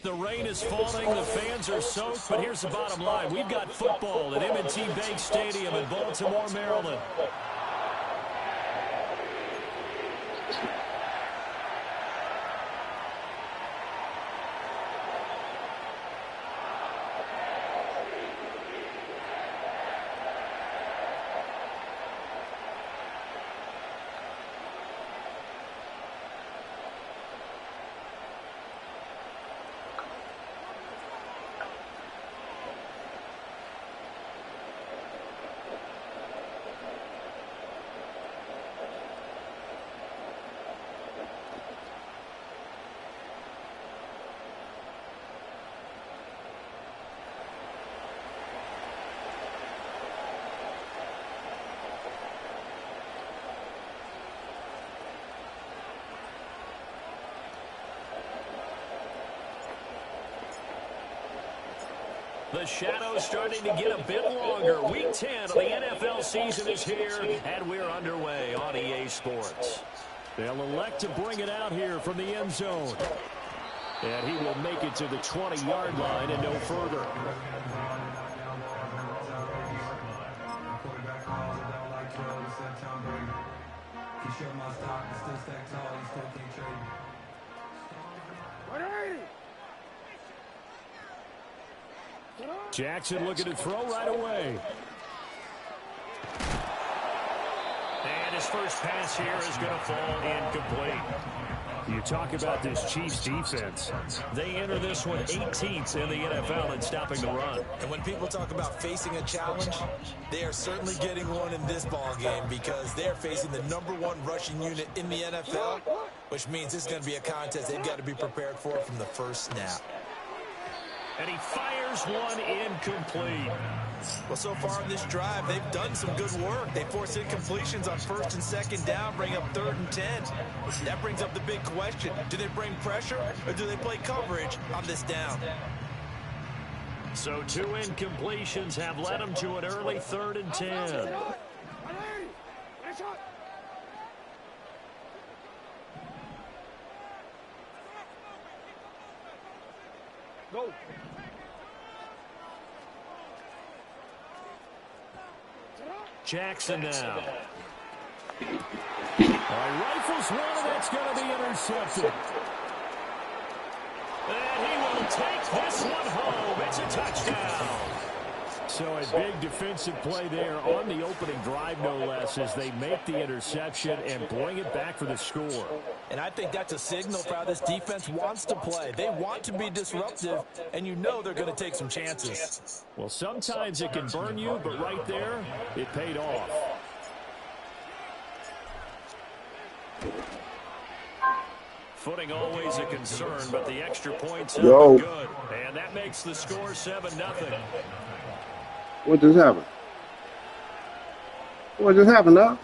The rain is falling, the fans are soaked, but here's the bottom line. We've got football at M&T Bank Stadium in Baltimore, Maryland. The shadow's starting to get a bit longer. Week 10 of the NFL season is here, and we're underway on EA Sports. They'll elect to bring it out here from the end zone. And he will make it to the 20-yard line and no further. Jackson looking to throw right away. And his first pass here is going to fall incomplete. You talk about this Chiefs defense. They enter this one 18th in the NFL in stopping the run. And when people talk about facing a challenge, they are certainly getting one in this ball game because they're facing the #1 rushing unit in the NFL, which means it's going to be a contest they've got to be prepared for from the first snap. And he fires one incomplete. Well, so far in this drive, they've done some good work. They force incompletions on 1st and 2nd down, bring up 3rd and 10. That brings up the big question. Do they bring pressure or do they play coverage on this down? So 2 incompletions have led them to an early 3rd and 10. Go. Jackson now. Rifles one, and that's going to be intercepted. And he will take this one home. It's a touchdown. So a big defensive play there on the opening drive, no less, as they make the interception and bring it back for the score. And I think that's a signal for how this defense wants to play. They want to be disruptive, and you know they're going to take some chances. Well, sometimes it can burn you, but right there, it paid off. Footing always a concern, but the extra points have been good. And that makes the score 7-0. What just happened? What just happened, dog?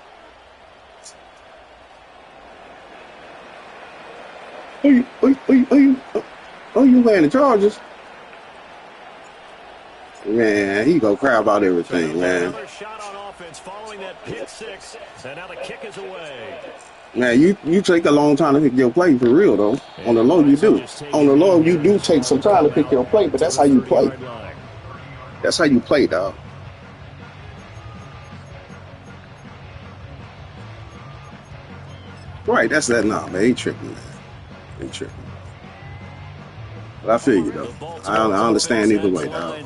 Are you playing the Chargers? Man, he go cry about everything, man. Another shot on offense following that pick six, and now the kick is away. Man, you take a long time to pick your play for real, though. On the low, you do. On the low, you do take some time to pick your play, but that's how you play. That's how you play, dog. Right, that's that now, man. Ain't tripping, man. Ain't tripping. But I feel you, though. I understand either way, dog.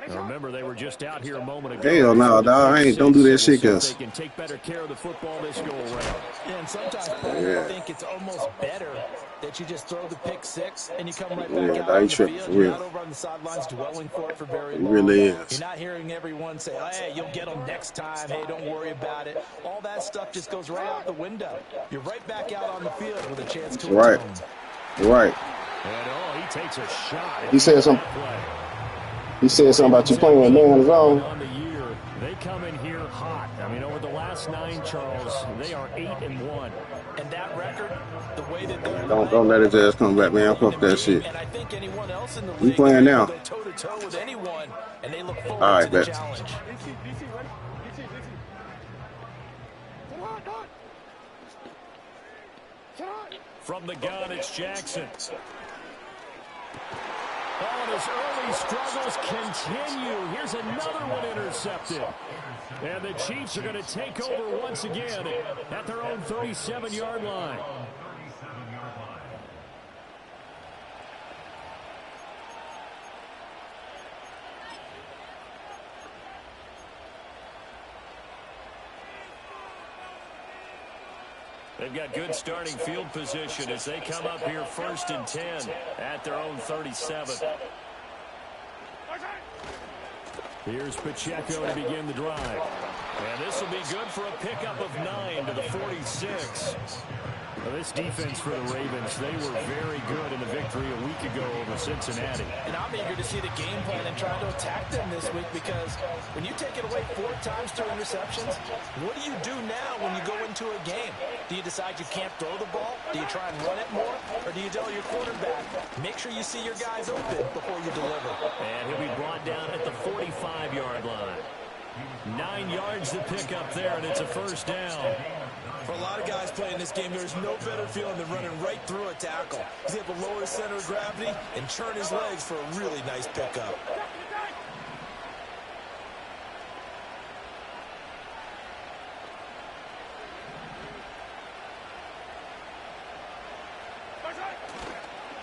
Now remember, they were just out here a moment ago. Hell no, dog. Don't do that shit, cuz. They can take better care of the football this go around. Yeah, and sometimes I think it's almost better that you just throw the pick six and you come right back out on the field. You're not over on the sidelines dwelling for it for very long. It really is. You're not hearing everyone say, hey, you'll get them next time. Hey, don't worry about it. All that stuff just goes right out the window. You're right back out on the field with a chance to Right. Right. And he takes a shot. He said something. He said something about you playing man zone. On the year, they come in here hot. I mean, over the last 9, Charles, they are 8-1. And that record, the way that they're don't let his ass come back, man. Fuck that shit. And I think anyone else in the We league playing now. go toe-to-toe with anyone, and they look forward All right, to the bet. challenge. From the gun, it's Jackson. Oh, and his early struggles continue. Here's another one intercepted. And the Chiefs are going to take over once again at their own 37-yard line. They've got good starting field position as they come up here 1st and 10 at their own 37. Here's Pacheco to begin the drive. And this will be good for a pickup of 9 to the 46. Well, this defense for the Ravens, they were very good in the victory a week ago over Cincinnati. And I'm eager to see the game plan and try to attack them this week, because when you take it away 4 times through interceptions, what do you do now when you go into a game? Do you decide you can't throw the ball? Do you try and run it more? Or do you tell your quarterback, make sure you see your guys open before you deliver? And he'll be brought down at the 45-yard line. 9 yards to pick up there, and it's a 1st down. For a lot of guys playing this game, there's no better feeling than running right through a tackle. He's able to lower his center of gravity and turn his legs for a really nice pickup.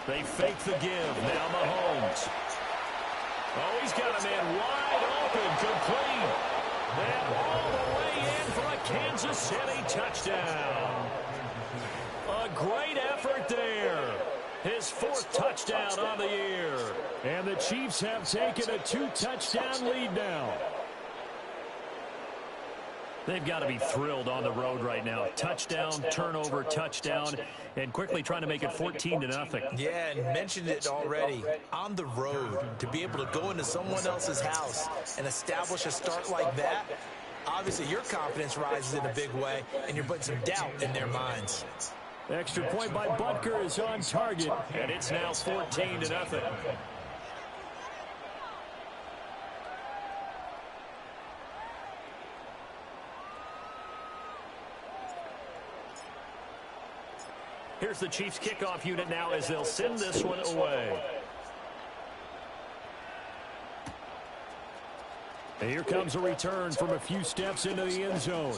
They fake the give. Now Mahomes. Oh, he's got a man wide open, complete. And all the way in for a Kansas City touchdown. A great effort there. His 4th touchdown on the year. And the Chiefs have taken a 2-touchdown lead now. They've got to be thrilled on the road right now. Touchdown, turnover, touchdown, and quickly trying to make it 14-0. Yeah, and mentioned it already. On the road, to be able to go into someone else's house and establish a start like that, obviously your confidence rises in a big way, and you're putting some doubt in their minds. Extra point by Butker is on target, and it's now 14-0. Here's the Chiefs kickoff unit now as they'll send this one away. And here comes a return from a few steps into the end zone.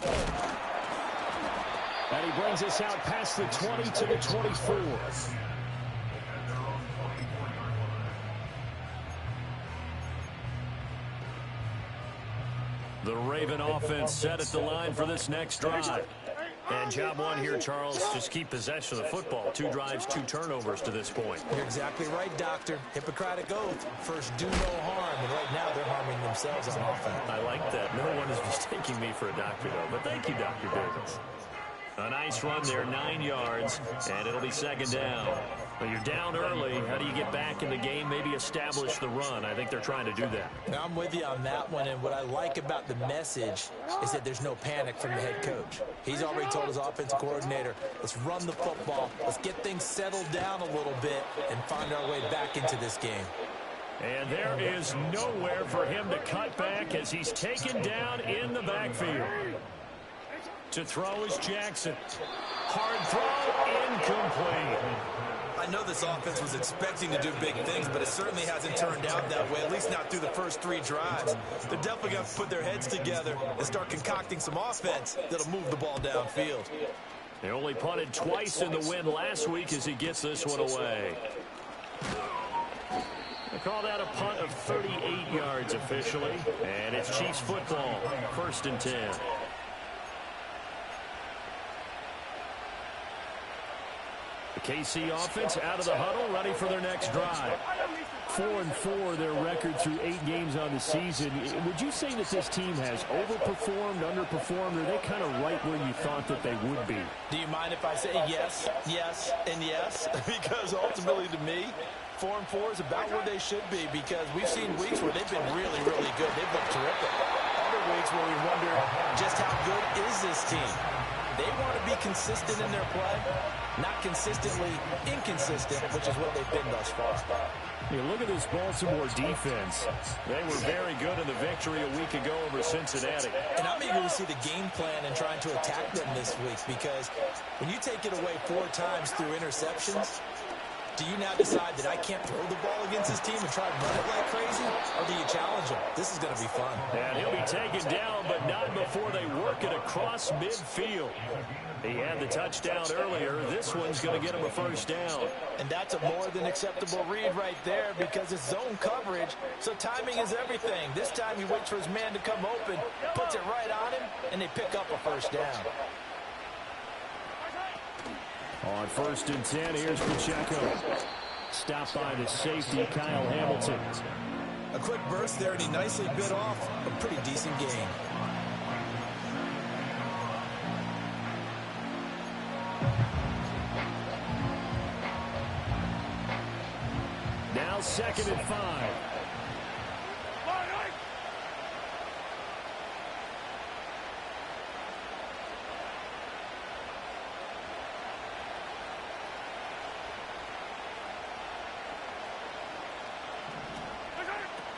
And he brings us out past the 20 to the 24. The Raven offense set at the line for this next drive. And job one here, Charles, just keep possession of the football. 2 drives, 2 turnovers to this point. You're exactly right, Doctor. Hippocratic oath. First, do no harm. And right now, they're harming themselves on offense. I like that. No one is mistaking me for a doctor, though. But thank you, Dr. Davis. A nice run there, 9 yards, and it'll be 2nd down. Well, you're down early. How do you get back in the game, maybe establish the run? I think they're trying to do that. Now, I'm with you on that one, and what I like about the message is that there's no panic from the head coach. He's already told his offensive coordinator, let's run the football, let's get things settled down a little bit and find our way back into this game. And there is nowhere for him to cut back as he's taken down in the backfield. To throw is Jackson. Hard throw, incomplete. I know this offense was expecting to do big things, but it certainly hasn't turned out that way, at least not through the first 3 drives. They're definitely going to put their heads together and start concocting some offense that'll move the ball downfield. They only punted twice in the win last week as he gets this one away. They call that a punt of 38 yards officially, and it's Chiefs football, 1st and 10. The KC offense out of the huddle, ready for their next drive. 4-4, their record through 8 games on the season. Would you say that this team has overperformed, underperformed, or are they kind of right where you thought that they would be? Do you mind if I say yes, yes, and yes? Because ultimately to me, 4-4 is about where they should be, because we've seen weeks where they've been really, really good. They've looked terrific. Other weeks where we wonder just how good is this team. They want to be consistent in their play, not consistently inconsistent, which is what they've been thus far. You look at this Baltimore defense. They were very good in the victory a week ago over Cincinnati. And I'm eager to see the game plan and trying to attack them this week, because when you take it away 4 times through interceptions, Do you now decide that I can't throw the ball against this team and try and run it like crazy? Or do you challenge him? This is going to be fun. And he'll be taken down, but not before they work it across midfield. He had the touchdown earlier. This one's going to get him a first down. And that's a more than acceptable read right there because it's zone coverage, so timing is everything. This time he waits for his man to come open, puts it right on him, and they pick up a first down. On 1st and 10, here's Pacheco. Stopped by the safety, Kyle Hamilton. A quick burst there, and he nicely bit off a pretty decent gain. Now 2nd and 5.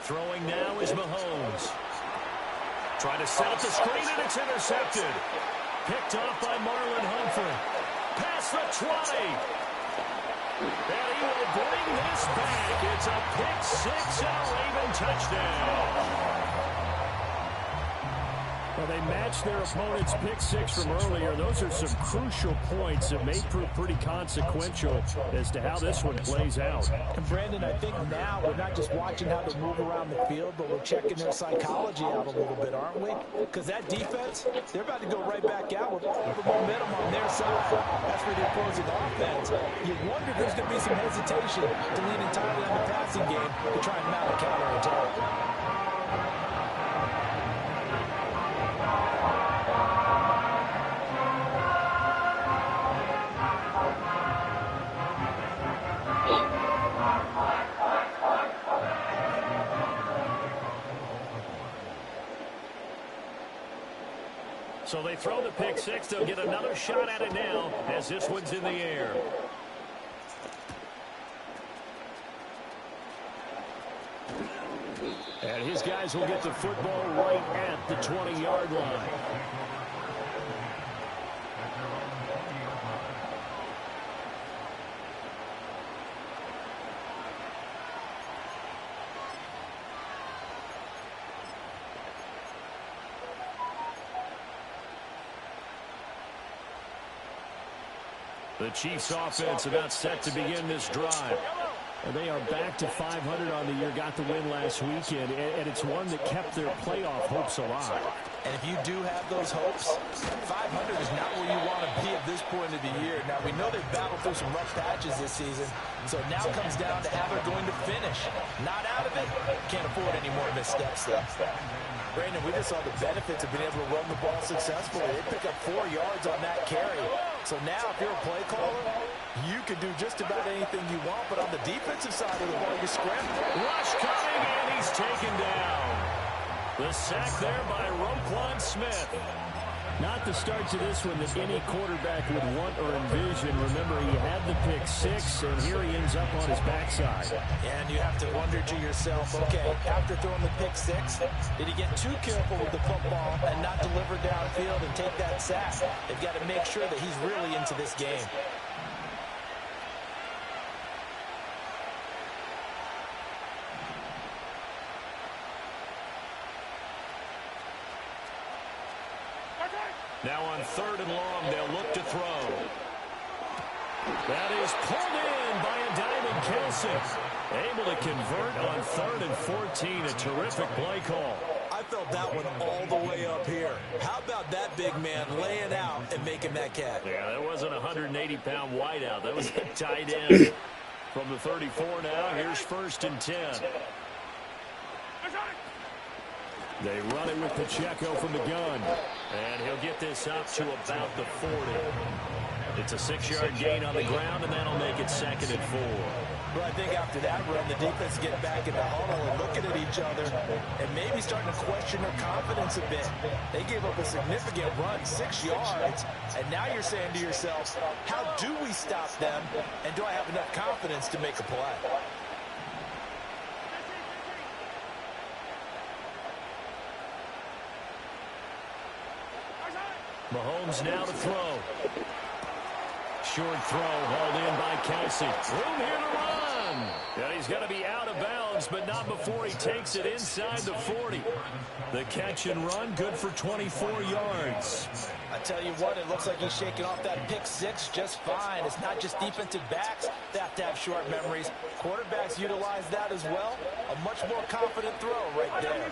Throwing now is Mahomes. Trying to set up the screen, and it's intercepted. Picked off by Marlon Humphrey. Past the 20. And he will bring this back. It's a pick 6 and a Raven touchdown. Well, they matched their opponent's pick 6 from earlier. Those are some crucial points that may prove pretty consequential as to how this one plays out. And Brandon, I think now we're not just watching how they move around the field, but we're checking their psychology out a little bit, aren't we? Because that defense, they're about to go right back out with all the momentum on their side. That's for the opposing offense. You wonder if there's going to be some hesitation to lean entirely on the passing game to try and mount a counterattack. So they throw the pick 6. They'll get another shot at it now as this one's in the air. And his guys will get the football right at the 20-yard line. The Chiefs offense about set to begin this drive. And they are back to 500 on the year, got the win last weekend, and it's one that kept their playoff hopes alive. And if you do have those hopes, 500 is not where you want to be at this point of the year. Now, we know they've battled through some rough patches this season, so it now comes down to how they're going to finish. Not out of it, can't afford any more missteps, though. Brandon, we just saw the benefits of being able to run the ball successfully. They pick up 4 yards on that carry. So now, if you're a play caller, you can do just about anything you want. But on the defensive side of the ball, you scramble. Rush coming, and he's taken down. The sack there by Roquan Smith. Not the start to this one that any quarterback would want or envision. Remember, he had the pick 6, and here he ends up on his backside. And you have to wonder to yourself, okay, after throwing the pick 6, did he get too careful with the football and not deliver downfield and take that sack? They've got to make sure that he's really into this game. Now on 3rd and long, they'll look to throw. That is pulled in by a Diamond Kelce. Able to convert on 3rd and 14. A terrific play call. I felt that one all the way up here. How about that big man laying out and making that catch? Yeah, that wasn't a 180-pound wideout. That was a tight end. From the 34 now, here's 1st and 10. They run it with Pacheco from the gun. And he'll get this up to about the 40. It's a 6-yard gain on the ground, and that'll make it 2nd and 4. Well, I think after that run, the defense get back in the huddle and looking at each other and maybe starting to question their confidence a bit. They gave up a significant run, 6 yards, and now you're saying to yourself, how do we stop them, and do I have enough confidence to make a play? Mahomes now to throw. short throw hauled in by Kelsey. Room here to run. And he's going to be out of bounds, but not before he takes it inside the 40. The catch and run, good for 24 yards. I tell you what, it looks like he's shaking off that pick six just fine. It's not just defensive backs that have to have short memories. Quarterbacks utilize that as well. A much more confident throw right there.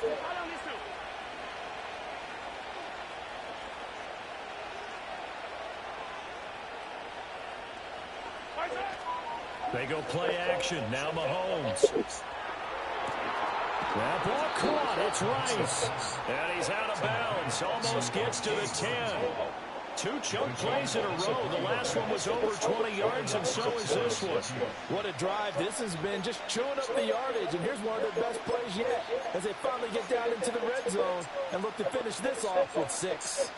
They go play action. Now Mahomes. That ball caught. It's Rice. And he's out of bounds. Almost gets to the 10. 2 choke plays in a row. The last one was over 20 yards, and so is this one. What a drive this has been, just chewing up the yardage. And here's one of their best plays yet as they finally get down into the red zone and look to finish this off with 6.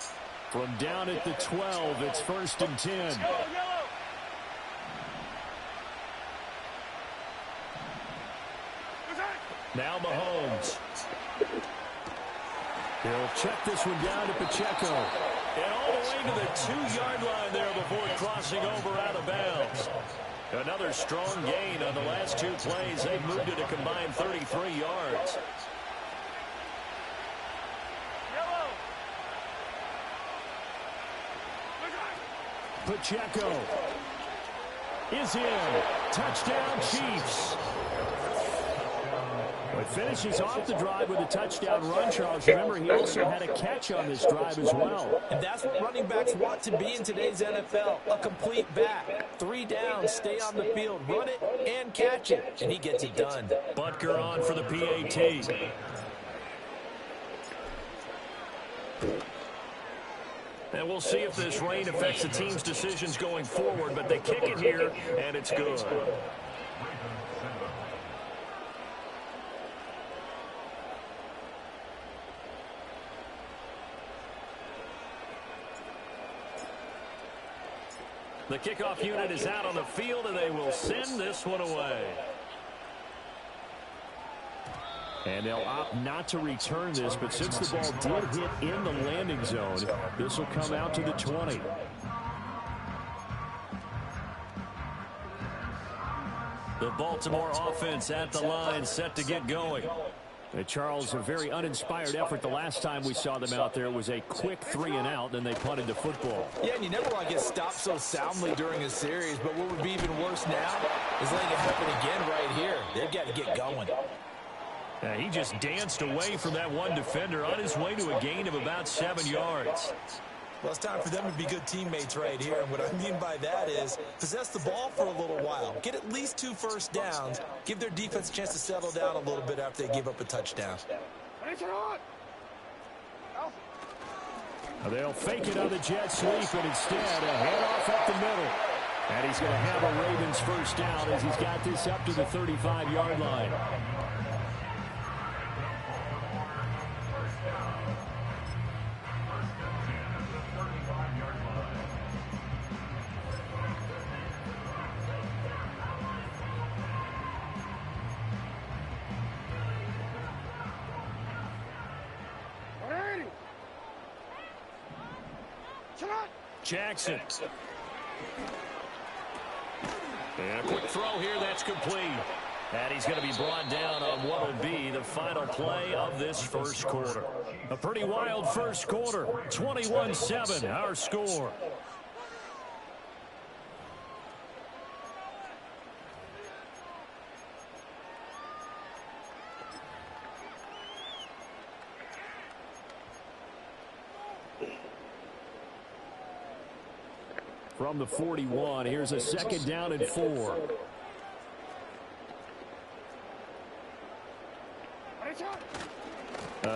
From down at the 12, it's 1st and 10. Now Mahomes. He'll check this one down to Pacheco. And all the way to the 2-yard line there before crossing over out of bounds. Another strong gain on the last 2 plays. They've moved it a combined 33 yards. Pacheco is in. Touchdown, Chiefs. It finishes off the drive with a touchdown run, Charles. Remember, he also had a catch on this drive as well. And that's what running backs want to be in today's NFL, a complete back. 3 downs, stay on the field, run it, and catch it. And he gets it done. Butker on for the PAT. And we'll see if this rain affects the team's decisions going forward, but they kick it here, and it's good. The kickoff unit is out on the field, and they will send this one away. And they'll opt not to return this, but since the ball did hit in the landing zone, this will come out to the 20. The Baltimore offense at the line, set to get going. Charles, a very uninspired effort the last time we saw them out there. It was a quick 3-and-out, then they punted the football. Yeah, and you never want to get stopped so soundly during a series, but what would be even worse now is letting it happen again right here. They've got to get going. He just danced away from that one defender on his way to a gain of about 7 yards. Well, it's time for them to be good teammates right here. And what I mean by that is possess the ball for a little while. Get at least 2 first downs. Give their defense a chance to settle down a little bit after they give up a touchdown. They'll fake it on the jet sweep, and instead a handoff up the middle. And he's going to have a Ravens first down as he's got this up to the 35-yard line. Jackson. And a quick throw here, that's complete. And he's going to be brought down on what will be the final play of this first quarter. A pretty wild first quarter. 21-7, our score. From the 41, here's a 2nd down and 4.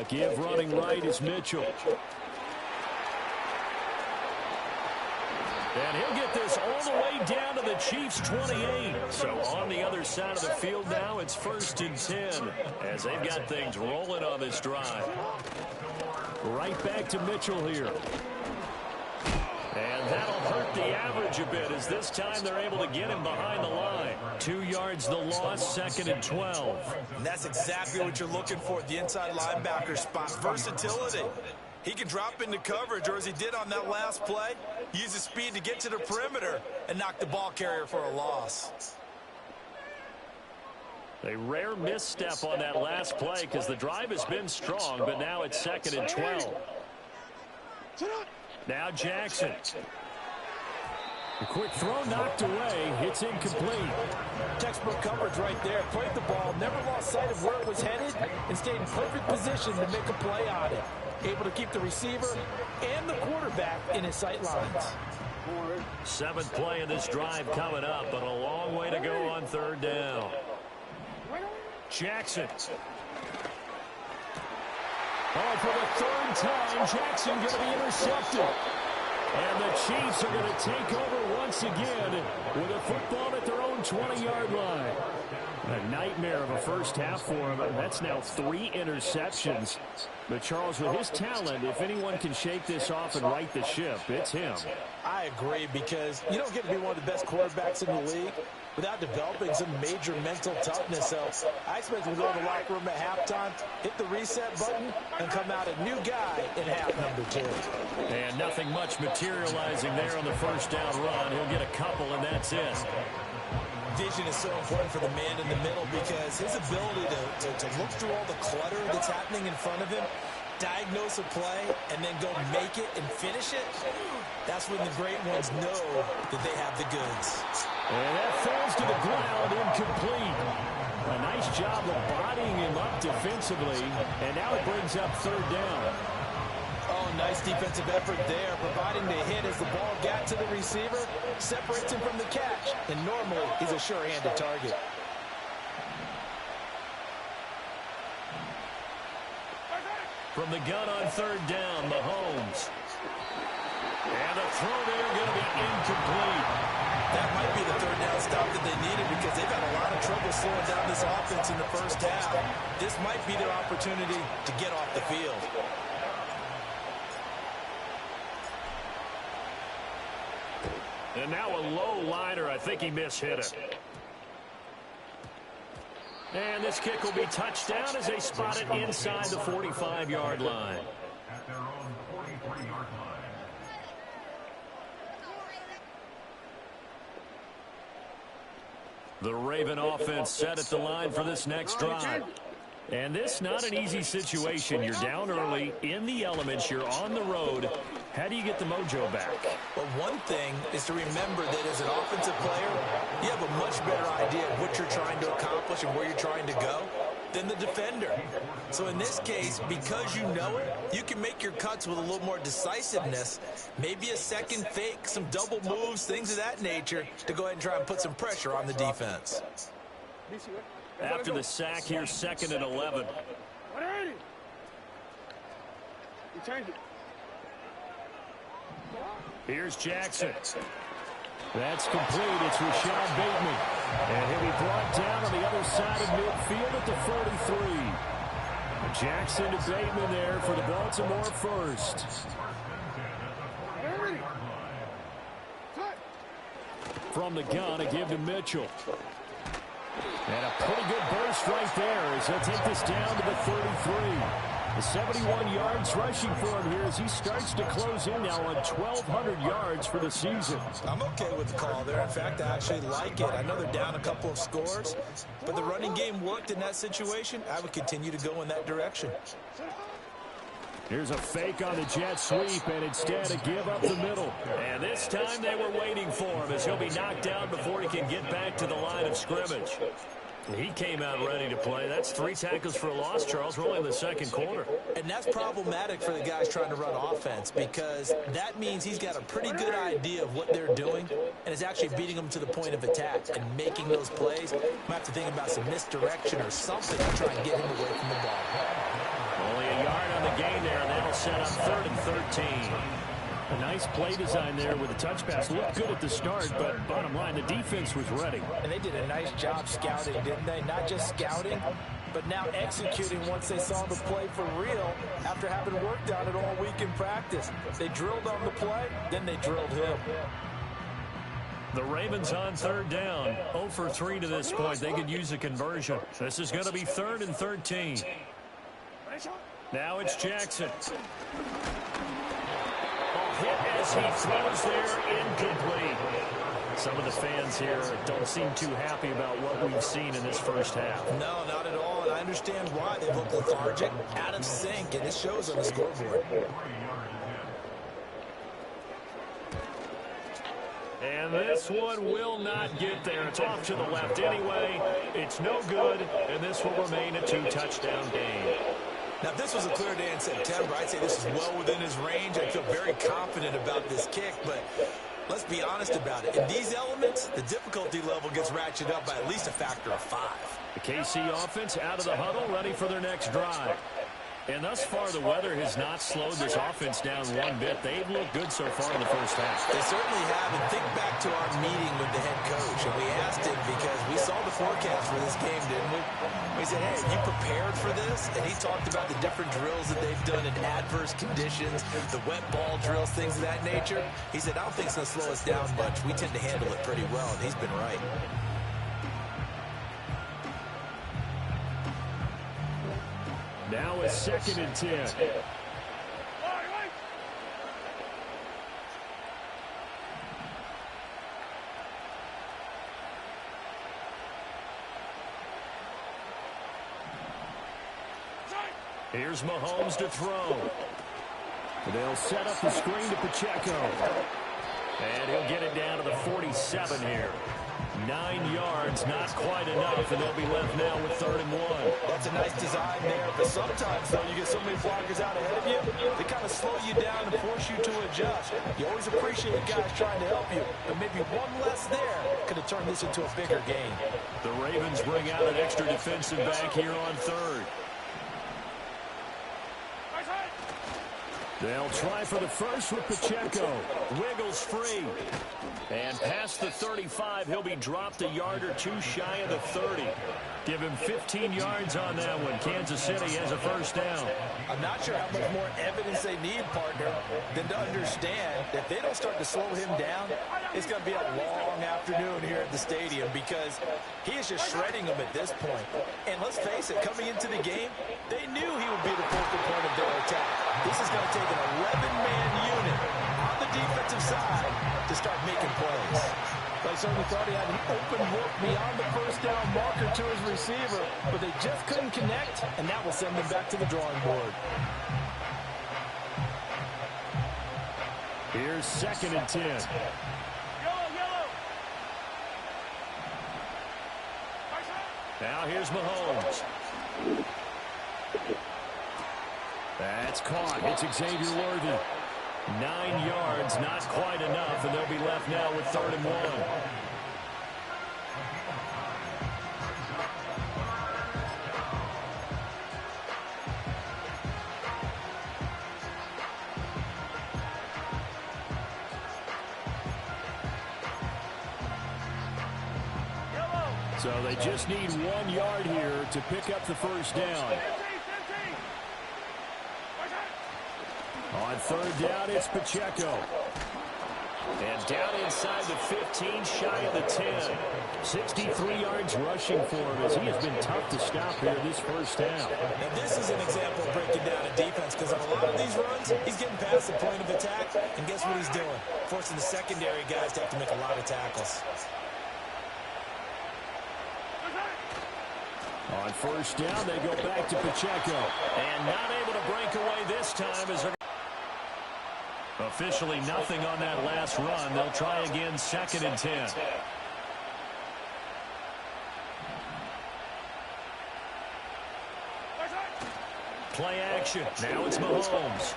Give running right is Mitchell. And he'll get this all the way down to the Chiefs' 28. So on the other side of the field now, it's 1st and 10 as they've got things rolling on this drive. Right back to Mitchell here. And that'll hurt the average a bit as this time they're able to get him behind the line. 2 yards the loss, 2nd and 12. And that's exactly what you're looking for at the inside linebacker spot. Versatility. He can drop into coverage, or as he did on that last play, Use his speed to get to the perimeter and knock the ball carrier for a loss. A rare misstep on that last play because the drive has been strong, but now it's 2nd and 12. Now Jackson. A quick throw knocked away. It's incomplete. Textbook coverage right there. Played the ball, never lost sight of where it was headed, and stayed in perfect position to make a play on it. Able to keep the receiver and the quarterback in his sight lines. 7th play of this drive coming up, but a long way to go on 3rd down. Jackson. Oh, for the 3rd time, Jackson going to be intercepted. And the Chiefs are going to take over once again with a football at their own 20-yard line. A nightmare of a first half for him. That's now 3 interceptions. But, Charles, with his talent, if anyone can shake this off and right the ship, it's him. I agree, because you don't get to be one of the best quarterbacks in the league without developing some major mental toughness. So I expect him to go in the locker room at halftime, hit the reset button, and come out a new guy in half number 2. And nothing much materializing there on the first down run. He'll get a couple, and that's it. Vision is so important for the man in the middle because his ability to look through all the clutter that's happening in front of him, diagnose a play, and then go make it and finish it, that's when the great ones know that they have the goods. And that falls to the ground, incomplete. A nice job of bodying him up defensively, and now it brings up 3rd down. Oh, nice defensive effort there, providing the hit as the ball got to the receiver, separates him from the catch, and normally he's a sure-handed target. From the gun on 3rd down, Mahomes. And the throw there going to be incomplete. That might be the 3rd down stop that they needed because they've had a lot of trouble slowing down this offense in the first half. This might be their opportunity to get off the field. And now a low liner. I think he mishit it. And this kick will be touchdown as they spot it inside the 45-yard line. At their own 43-yard line. The Raven offense set at the line for this next drive. And this not an easy situation. You're down early, in the elements, you're on the road. How do you get the mojo back? Well, one thing is to remember that as an offensive player, you have a much better idea of what you're trying to accomplish and where you're trying to go than the defender. So in this case, because you know it, you can make your cuts with a little more decisiveness, maybe a second fake, some double moves, things of that nature, to go ahead and try and put some pressure on the defense. After the sack here, 2nd and 11. Here's Jackson. That's complete. It's Rashad Bateman. And he'll be brought down on the other side of midfield at the 43. Jackson to Bateman there for the Baltimore first. From the gun, a give to Mitchell. And a pretty good burst right there as he'll take this down to the 33. The 71 yards rushing for him here as he starts to close in now on 1,200 yards for the season. I'm okay with the call there. In fact, I actually like it. I know they're down a couple of scores, but the running game worked in that situation. I would continue to go in that direction. Here's a fake on the jet sweep, and instead a give up the middle. And this time they were waiting for him as he'll be knocked down before he can get back to the line of scrimmage. He came out ready to play. That's 3 tackles for a loss, Charles. We're only in the 2nd quarter. And that's problematic for the guys trying to run offense because that means he's got a pretty good idea of what they're doing and is actually beating them to the point of attack and making those plays. Might have to think about some misdirection or something to try and get him away from the ball. Only a yard on the gain there, and that'll set up 3rd and 13. A nice play design there with the touch pass. Looked good at the start, but bottom line, the defense was ready. And they did a nice job scouting, didn't they? Not just scouting, but now executing once they saw the play for real after having worked on it all week in practice. They drilled on the play, then they drilled him. The Ravens on 3rd down. 0 for 3 to this point. They could use a conversion. This is going to be 3rd and 13. Now it's Jackson. hit as he throws there, incomplete. Some of the fans here don't seem too happy about what we've seen in this first half. No, not at all, and I understand why. They look lethargic, out of sync, and it shows on the scoreboard. And this one will not get there. It's off to the left anyway. It's no good, and this will remain a 2-touchdown game. Now, if this was a clear day in September, I'd say this is well within his range. I feel very confident about this kick, but let's be honest about it. In these elements, the difficulty level gets ratcheted up by at least a factor of 5. The KC offense out of the huddle, ready for their next drive. And thus far, the weather has not slowed this offense down one bit. They've looked good so far in the first half. They certainly have. And think back to our meeting with the head coach. And we asked him because we saw the forecast for this game, didn't we? We said, hey, are you prepared for this? And he talked about the different drills that they've done in adverse conditions, the wet ball drills, things of that nature. He said, I don't think it's going to slow us down much. We tend to handle it pretty well, and he's been right. Now it's 2nd and 10. Here's Mahomes to throw. They'll set up the screen to Pacheco. And he'll get it down to the 47 here. 9 yards, not quite enough, and they'll be left now with 3rd and 1. That's a nice design there, but sometimes, though, you get so many blockers out ahead of you, they kind of slow you down and force you to adjust. You always appreciate guys trying to help you, but maybe one less there could have turned this into a bigger game. The Ravens bring out an extra defensive back here on 3rd. They'll try for the first with Pacheco. Wiggles free. And past the 35, he'll be dropped a yard or two shy of the 30. Give him 15 yards on that one. Kansas City has a first down. I'm not sure how much more evidence they need, partner, than to understand that if they don't start to slow him down, it's going to be a long afternoon here at the stadium because he is just shredding them at this point. And let's face it, coming into the game, they knew he would be the focal point of their attack. This is going to take an 11-man unit on the defensive side to start making plays. They certainly thought he had an open look beyond the first down marker to his receiver, but they just couldn't connect, and that will send them back to the drawing board. Here's 2nd and 10. Now here's Mahomes. That's caught. It's Xavier Worthy. 9 yards, not quite enough, and they'll be left now with 3rd and 1. So they just need 1 yard here to pick up the first down. On 3rd down, it's Pacheco. And down inside the 15, shy of the 10. 63 yards rushing for him as he has been tough to stop here this first down. Now, this is an example of breaking down a defense because on a lot of these runs, he's getting past the point of attack, and guess what he's doing? Forcing the secondary guys to have to make a lot of tackles. On 1st down, they go back to Pacheco. And not able to break away this time as they're officially nothing on that last run. They'll try again 2nd and 10. Play action. Now it's Mahomes.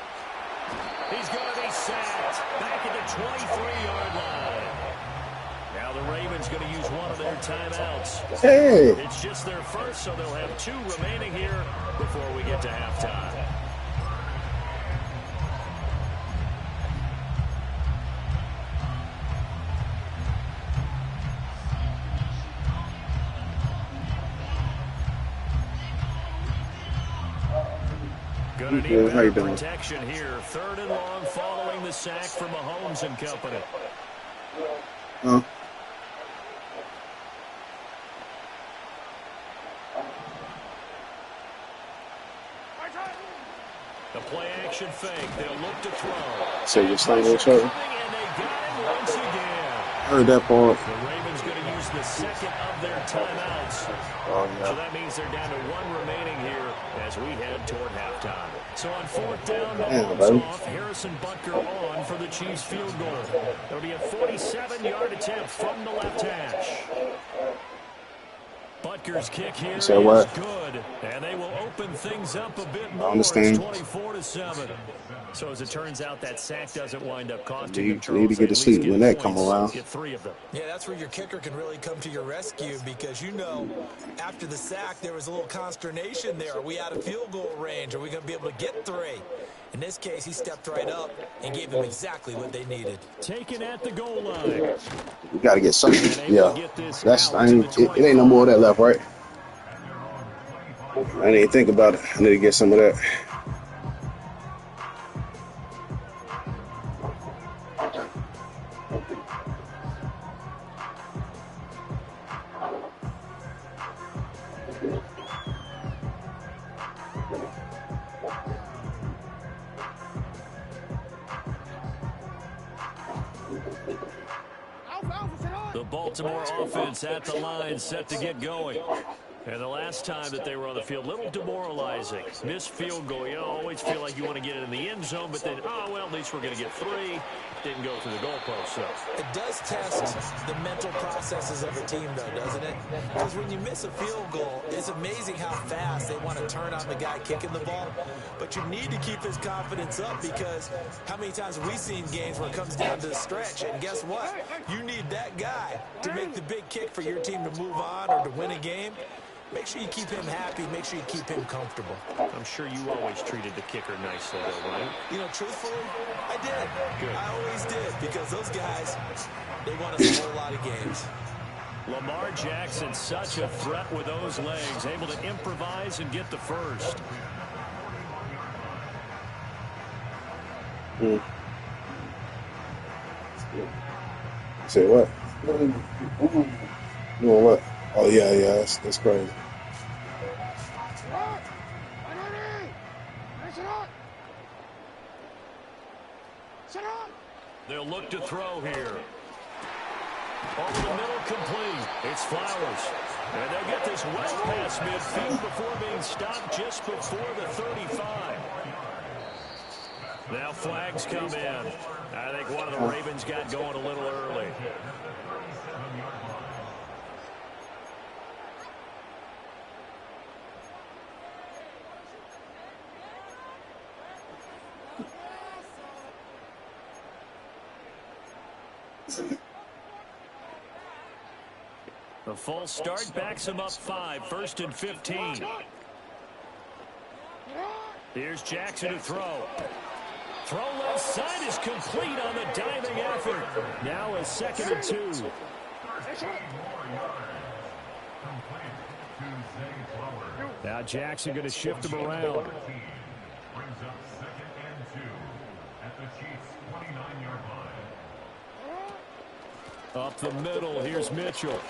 He's going to be sacked back at the 23-yard line. Now the Ravens going to use one of their timeouts. Hey. It's just their first, so they'll have 2 remaining here before we get to halftime. Going to need better protection here. 3rd and long following the sack from Mahomes and company. The play action fake. They'll look to throw. So you're staying with her. And they got him once again. Heard that part. The Ravens going to use the second of their timeouts. Oh, yeah. So that means they're down to one remaining here as we head toward halftime. So on fourth down, the ball's off. Harrison Butker on for the Chiefs field goal. It'll be a 47-yard attempt from the left hash. Butker's kick here is good, and they will open things up a bit more. It's 24-7. So as it turns out, that sack doesn't wind up costing them. You need to get to sleep when that come around. Get 3 of them. Yeah, that's where your kicker can really come to your rescue because, you know, after the sack, there was a little consternation there. Are we out of field goal range? Are we going to be able to get 3? In this case, he stepped right up and gave them exactly what they needed. Taken at the goal line. You got to get something. Yeah. It ain't no more of that left, right? I didn't even think about it. I need to get some of that. The Baltimore offense at the line, set to get going. And the last time that they were on the field, a little demoralizing. Missed field goal. You always feel like you want to get it in the end zone, but then, oh, well, at least we're going to get 3. Didn't go through the goalpost, so. It does test the mental processes of a team, though, doesn't it? Because when you miss a field goal, it's amazing how fast they want to turn on the guy kicking the ball. But you need to keep his confidence up because how many times have we seen games where it comes down to the stretch? And guess what? You need that guy to make the big kick for your team to move on or to win a game. Make sure you keep him happy. Make sure you keep him comfortable. I'm sure you always treated the kicker nicely, though, right? You know, truthfully, I did. Good. I always did because those guys, they won us a whole lot of games. Lamar Jackson, such a threat with those legs, able to improvise and get the first. Say what? You know what? Oh, yeah, that's crazy. They'll look to throw here. Over the middle, complete. It's Flowers. And they'll get this well past midfield before being stopped just before the 35. Now flags come in. I think one of the Ravens got going a little early. The false start backs him up 5, 1st and 15. Here's Jackson to throw. Throw left side is complete on the diving effort. Now a 2nd and 2. Now Jackson going to shift him around. Brings up 2nd and 2 at the Chiefs' 29-yard line. Up the middle, here's Mitchell.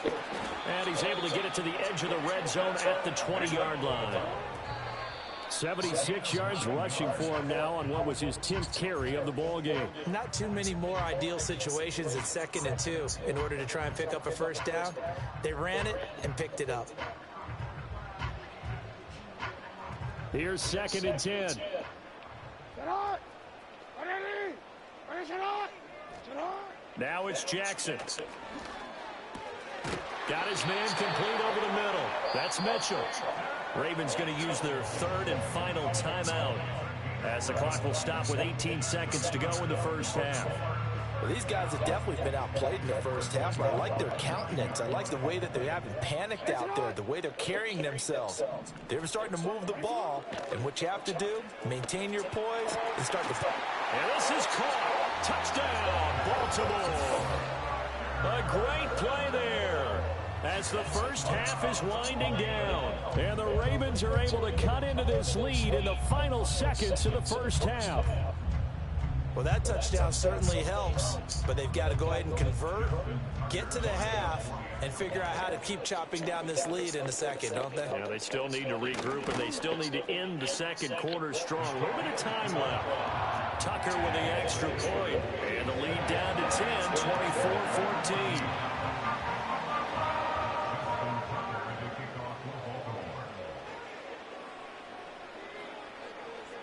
And he's able to get it to the edge of the red zone at the 20-yard line. 76 yards rushing for him now on what was his 10th carry of the ball game. Not too many more ideal situations at 2nd and 2 in order to try and pick up a first down. They ran it and picked it up. Here's 2nd and 10. Now it's Jackson. Got his man complete over the middle. That's Mitchell. Ravens going to use their 3rd and final timeout as the clock will stop with 18 seconds to go in the first half. Well, these guys have definitely been outplayed in the first half, but I like their countenance. I like the way that they haven't panicked out there, the way they're carrying themselves. They're starting to move the ball, and what you have to do, maintain your poise and start to... And this is caught. Touchdown, Baltimore. A great play there as the first half is winding down. And the Ravens are able to cut into this lead in the final seconds of the first half. Well, that touchdown certainly helps, but they've got to go ahead and convert, get to the half, and figure out how to keep chopping down this lead in the second, don't they? Yeah, they still need to regroup, and they still need to end the second quarter strong. A little bit of time left. Tucker with the extra point, and the lead down to 10, 24-14.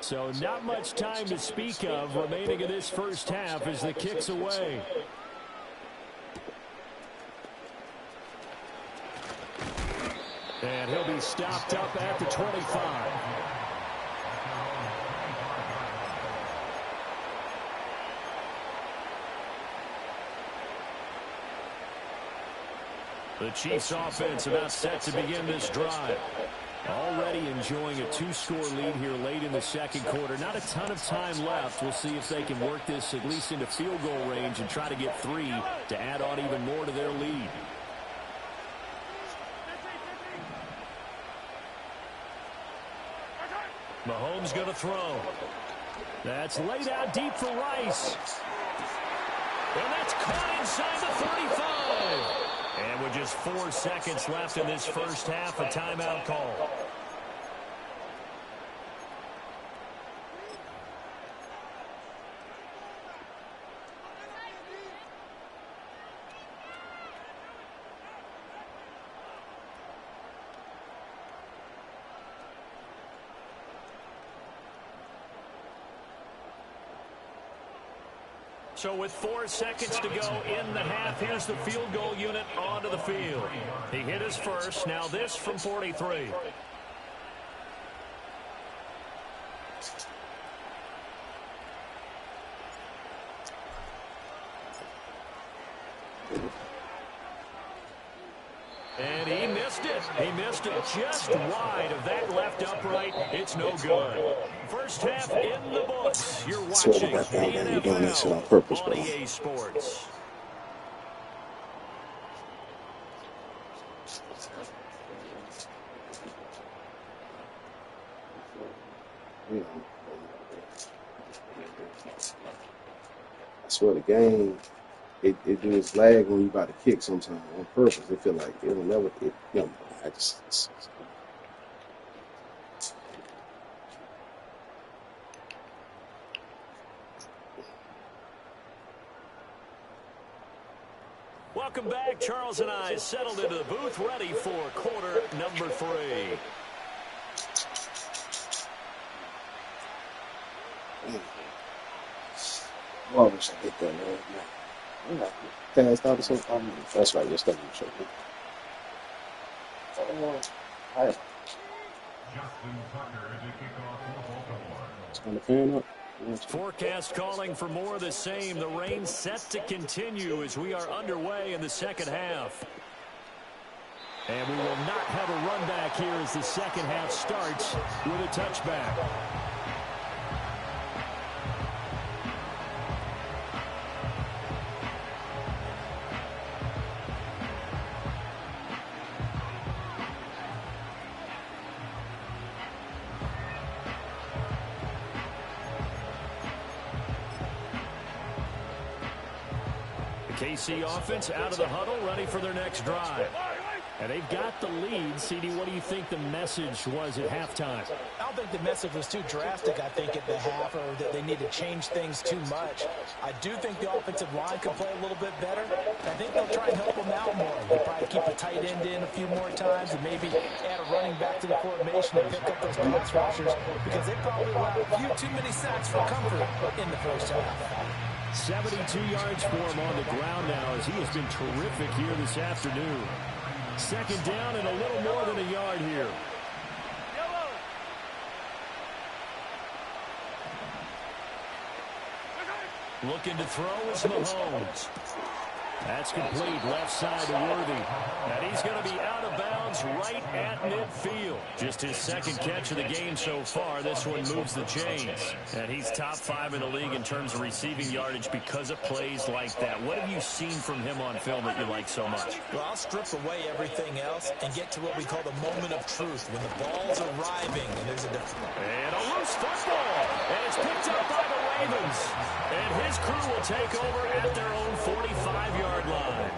So not much time to speak of remaining in this first half as the kick's away. And he'll be stopped up at the 25. The Chiefs offense about set to begin this drive. Already enjoying a two-score lead here late in the second quarter. Not a ton of time left. We'll see if they can work this at least into field goal range and try to get 3 to add on even more to their lead. Mahomes going to throw. That's laid out deep for Rice. And that's caught inside the 35. And with just 4 seconds left in this first half, a timeout call. So with 4 seconds to go in the half, here's the field goal unit onto the field. He hit his first. Now this from 43. And he missed it. He missed it just wide of that left upright. It's no good. First half in the books. You're watching the NFL on EA Sports. I swear the game, it do this lag when you about to kick sometimes on purpose. It feel like it will never, I just. Welcome back. Charles and I settled into the booth, ready for quarter number 3. Oh, I wish I hit that, man. Passed out or something. That's right, just doesn't show me. Turn the fan up. Forecast calling for more of the same. The rain set to continue as we are underway in the second half. And we will not have a run back here as the second half starts with a touchback. KC offense out of the huddle, ready for their next drive. And they've got the lead. CD, what do you think the message was at halftime? I don't think the message was too drastic, I think, at the half, or that they need to change things too much. I do think the offensive line could play a little bit better. I think they'll try and help them out more. They'll probably keep the tight end in a few more times and maybe add a running back to the formation and pick up those pass rushers, because they probably allowed a few too many sacks for comfort in the first half. 72 yards for him on the ground now as he has been terrific here this afternoon. Second down and a little more than a yard here. Looking to throw is Mahomes. That's complete, left side to Worthy. And he's going to be out of bounds right at midfield. Just his second catch of the game so far. This one moves the chains. And he's top 5 in the league in terms of receiving yardage because of plays like that. What have you seen from him on film that you like so much? Well, I'll strip away everything else and get to what we call the moment of truth, when the ball's arriving and there's a difference. And a loose football. And it's picked up by the Ravens. And his crew will take over at their own 45-yard 15-yard line.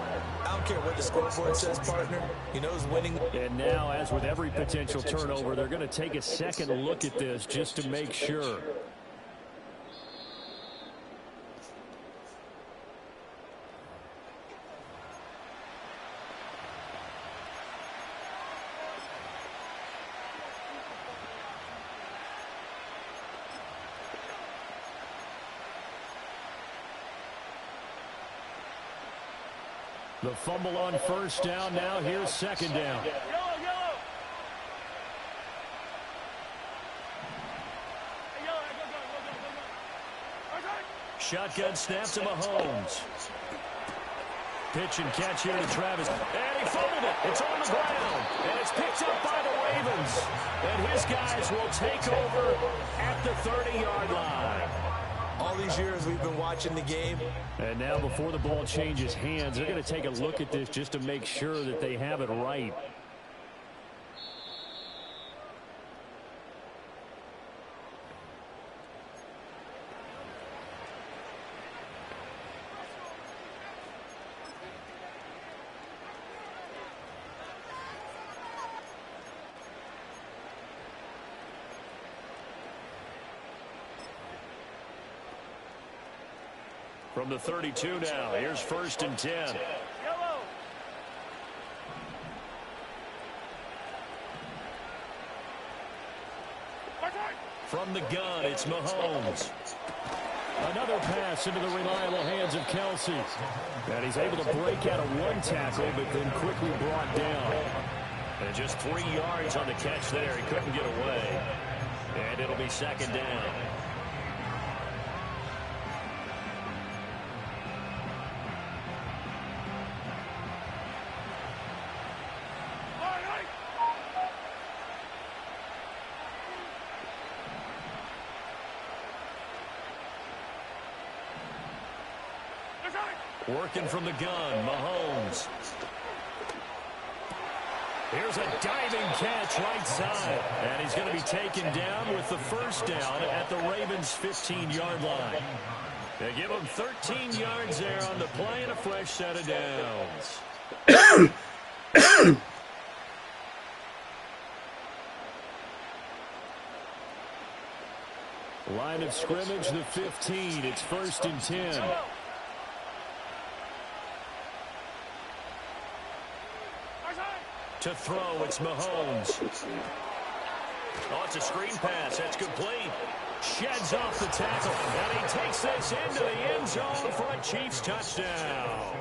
I don't care what the scoreboard says, partner. He knows winning. And now, as with every potential turnover, they're going to take a second look at this just to make sure. The fumble on first down. Now here's second down. Shotgun snap to Mahomes. Pitch and catch here to Travis. And he fumbled it. It's on the ground. And it's picked up by the Ravens. And his guys will take over at the 30-yard line. All these years we've been watching the game. And now before the ball changes hands, they're going to take a look at this just to make sure that they have it right. From the 32 now, here's 1st and 10. From the gun, it's Mahomes. Another pass into the reliable hands of Kelsey. And he's able to break out of one tackle, but then quickly brought down. And just 3 yards on the catch there. He couldn't get away. And it'll be second down. Working from the gun, Mahomes. Here's a diving catch right side. And he's going to be taken down with the first down at the Ravens' 15-yard line. They give him 13 yards there on the play and a fresh set of downs. Line of scrimmage, the 15. It's 1st and 10. To throw, it's Mahomes. Oh, it's a screen pass. That's complete. Sheds off the tackle. And he takes this into the end zone for a Chiefs touchdown.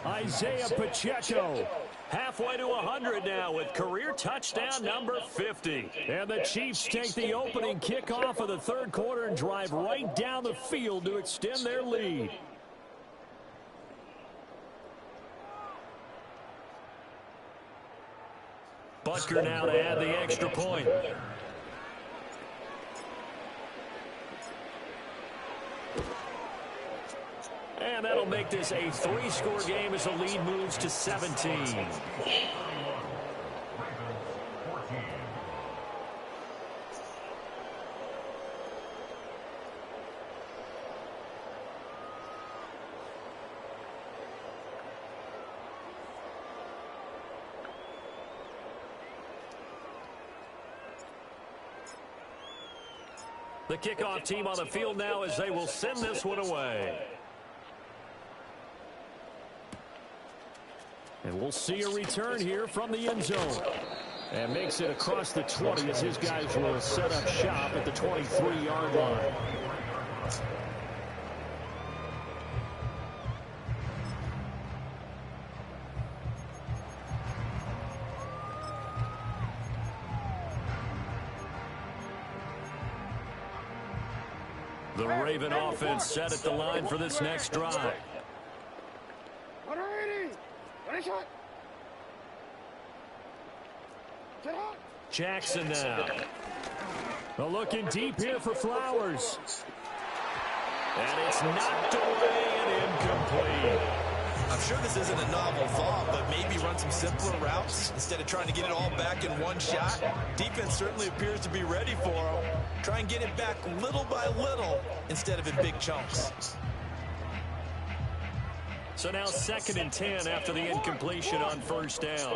Isaiah Pacheco. Halfway to 100 now with career touchdown number 50. And the Chiefs take the opening kickoff of the third quarter and drive right down the field to extend their lead. Butker now to add the extra point. And that'll make this a 3-score game as the lead moves to 17. The kickoff team on the field now as they will send this one away. And we'll see a return here from the end zone. And makes it across the 20 as his guys will set up shop at the 23-yard line. The Raven offense set at the line for this next drive. Jackson now. Looking deep here for Flowers. And it's knocked away and incomplete. I'm sure this isn't a novel thought, but maybe run some simpler routes instead of trying to get it all back in one shot. Defense certainly appears to be ready for him. Try and get it back little by little instead of in big chunks. So now 2nd and 10 after the incompletion on first down.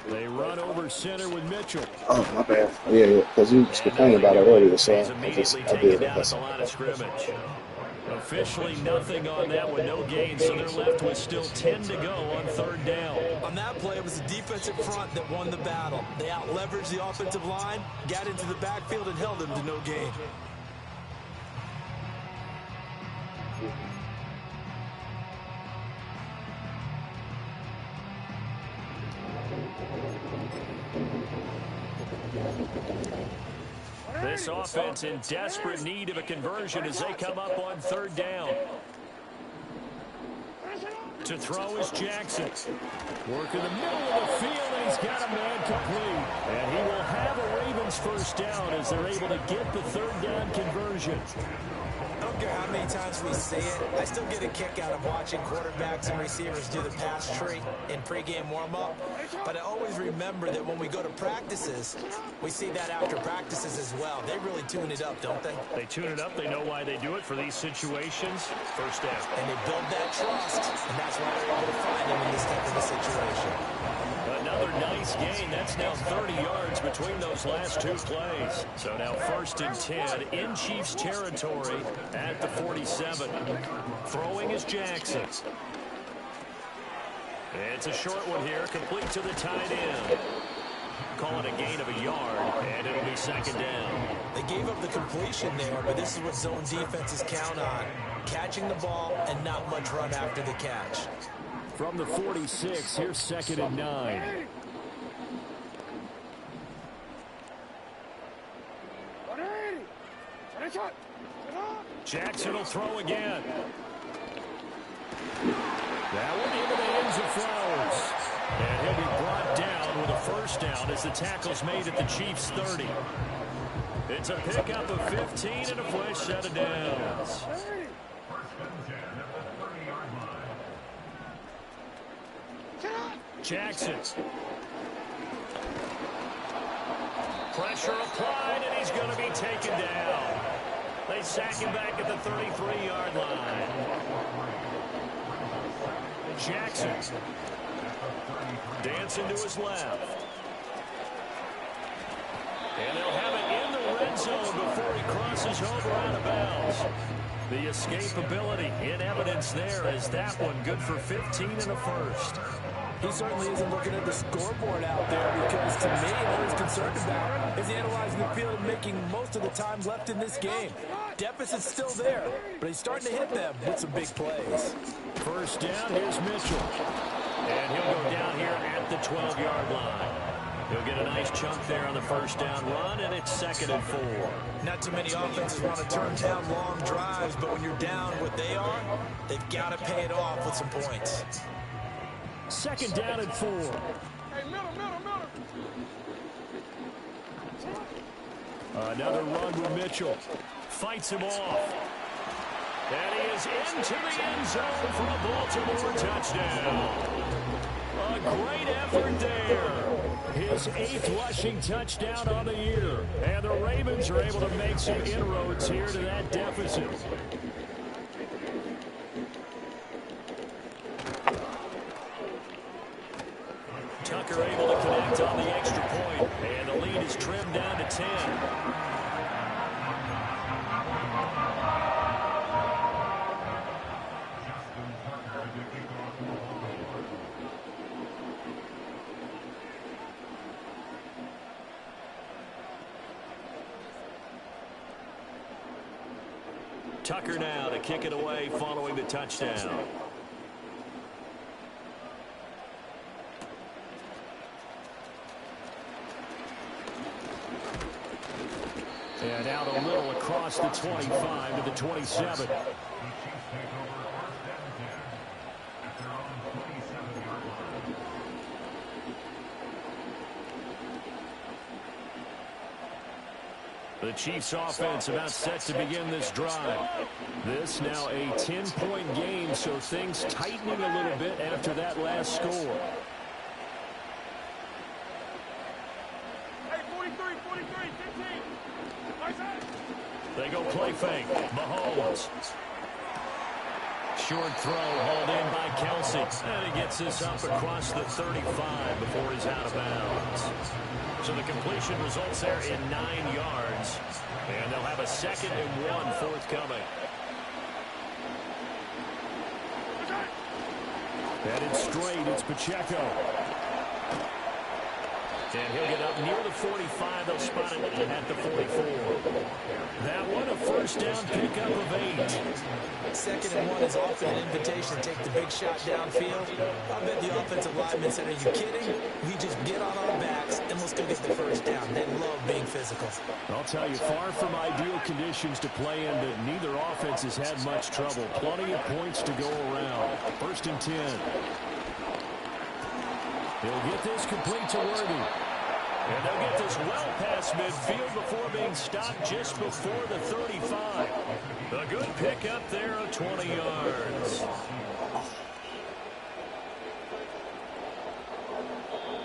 They run over center with Mitchell. Oh, my bad. Yeah, because you was complaining about it earlier, so He's immediately taken down at the line of scrimmage. Officially nothing on that one, no gain, so they're left with still 10 to go on 3rd down. On that play, it was the defensive front that won the battle. They out-leveraged the offensive line, got into the backfield, and held them to no gain. This offense in desperate need of a conversion as they come up on 3rd down. To throw is Jackson. Work in the middle of the field, and he's got a man complete. And he will have a Ravens 1st down as they're able to get the 3rd down conversion. I don't care how many times we say it, I still get a kick out of watching quarterbacks and receivers do the pass tree in pregame warm-up. But I always remember that when we go to practices, we see that after practices as well. They really tune it up, don't they? They tune it up. They know why they do it for these situations. 1st down. And they build that trust, and that's why they're able to find them in this type of a situation. Another nice gain. That's now 30 yards between those last 2 plays. So now 1st and 10 in Chiefs territory at the 47. Throwing is Jackson. It's a short one here, complete to the tight end. Call it a gain of a yard, and it'll be 2nd down. They gave up the completion there, but this is what zone defenses count on. Catching the ball and not much run after the catch. From the 46, here's 2nd and 9. Jackson will throw again. That one into the hands of Flowers. And he'll be brought down with a 1st down as the tackle's made at the Chiefs' 30. It's a pickup of 15 and a fresh set of downs. Jackson. Pressure applied, and he's going to be taken down. They sack him back at the 33-yard line. Jackson. Dancing to his left. And they'll have it in the red zone before he crosses over out of bounds. The escapability in evidence there as that one good for 15 and a 1st. He certainly isn't looking at the scoreboard out there because, to me, all he's concerned about is analyzing the field and making most of the time left in this game. Deficit's still there, but he's starting to hit them with some big plays. 1st down, here's Mitchell. And he'll go down here at the 12-yard line. He'll get a nice chunk there on the 1st down run, and it's 2nd and 4. Not too many offenses want to turn down long drives, but when you're down what they are, they've got to pay it off with some points. 2nd down and 4. Hey, middle. Another run with Mitchell. Fights him off. And he is into the end zone for a Baltimore touchdown. A great effort there. His 8th rushing touchdown on the year. And the Ravens are able to make some inroads here to that deficit. Tucker able to connect on the extra point, and the lead is trimmed down to 10. Tucker now to kick it away following the touchdown. And out a little across the 25 to the 27. The Chiefs offense about set to begin this drive. This now a 10-point game, so things tightening a little bit after that last score. Hey, 43, 15. play fake. Mahomes. Short throw hauled in by Kelsey. And he gets this up across the 35 before he's out of bounds. So the completion results there in 9 yards. And they'll have a 2nd and 1 forthcoming. Headed straight, it's Pacheco. And he'll get up near the 45. They'll spot it at the 44. That one, a first down pickup of 8. 2nd and 1 is often an invitation to take the big shot downfield. I bet the offensive lineman said, are you kidding? We just get on our backs and let's go get the first down. They love being physical. I'll tell you, far from ideal conditions to play in, but neither offense has had much trouble. Plenty of points to go around. 1st and 10. He'll get this complete to Worthy. And they'll get this well past midfield before being stopped just before the 35. A good pickup there of 20 yards.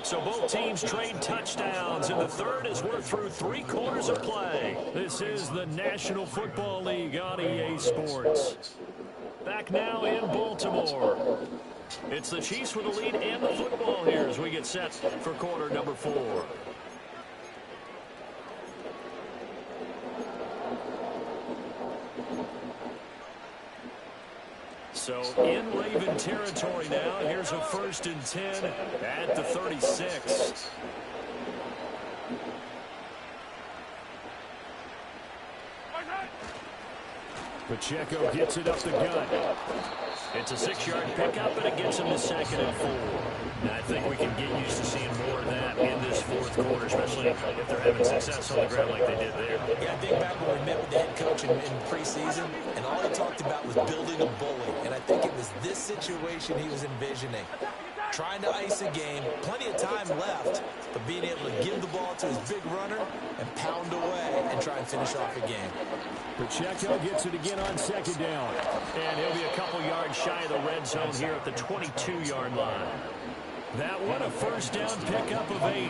So both teams trade touchdowns, and the third as we're through 3 quarters of play. This is the National Football League on EA Sports. Back now in Baltimore. It's the Chiefs with the lead and the football here as we get set for quarter number 4. So in Raven territory now. Here's a 1st and 10 at the 36. Pacheco gets it up the gut. It's a 6-yard pickup, and it gets him to 2nd and 4. And I think we can get used to seeing more of that in this 4th quarter, especially if they're having success on the ground like they did there. Yeah, I think back when we met with the head coach in preseason, and all he talked about was building a bully. And I think it was this situation he was envisioning. Trying to ice a game, plenty of time left, but being able to give the ball to his big runner and pound away and try and finish off a game. Pacheco gets it again on 2nd down. And he'll be a couple yards shy of the red zone here at the 22-yard line. That one, a first down pickup of 8.